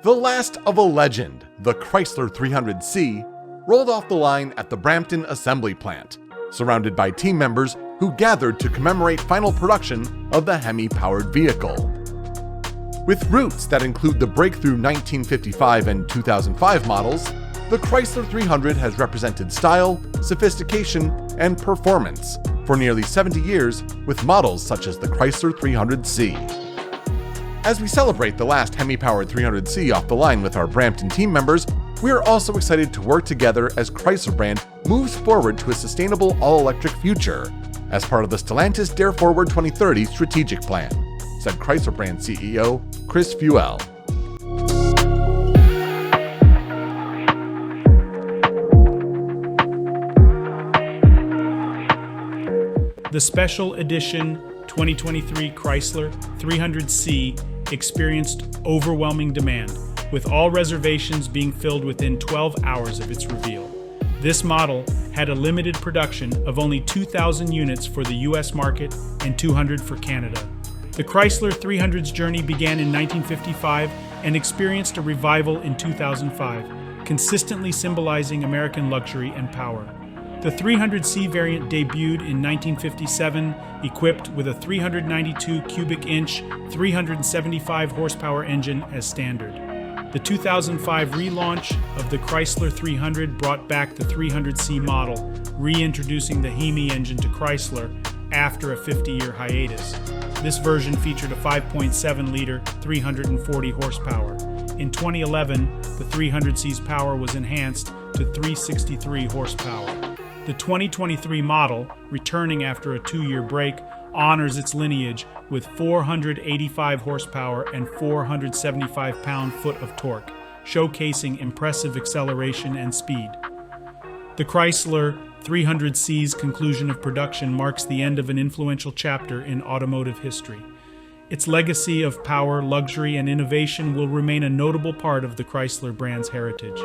The last of a legend, the Chrysler 300C, rolled off the line at the Brampton Assembly Plant, surrounded by team members who gathered to commemorate final production of the HEMI-powered vehicle. With roots that include the breakthrough 1955 and 2005 models, the Chrysler 300 has represented style, sophistication, and performance for nearly 70 years with models such as the Chrysler 300C. As we celebrate the last HEMI-powered 300C off the line with our Brampton team members, we are also excited to work together as Chrysler brand moves forward to a sustainable all-electric future as part of the Stellantis Dare Forward 2030 strategic plan, said Chrysler brand CEO Chris Fuel. The special edition 2023 Chrysler 300C experienced overwhelming demand, with all reservations being filled within 12 hours of its reveal. This model had a limited production of only 2,000 units for the US market and 200 for Canada. The Chrysler 300's journey began in 1955 and experienced a revival in 2005, consistently symbolizing American luxury and power. The 300C variant debuted in 1957, equipped with a 392 cubic inch, 375 horsepower engine as standard. The 2005 relaunch of the Chrysler 300 brought back the 300C model, reintroducing the HEMI engine to Chrysler after a 50-year hiatus. This version featured a 5.7-liter, 340 horsepower. In 2011, the 300C's power was enhanced to 363 horsepower. The 2023 model, returning after a 2-year break, honors its lineage with 485 horsepower and 475 pound-foot of torque, showcasing impressive acceleration and speed. The Chrysler 300C's conclusion of production marks the end of an influential chapter in automotive history. Its legacy of power, luxury, and innovation will remain a notable part of the Chrysler brand's heritage.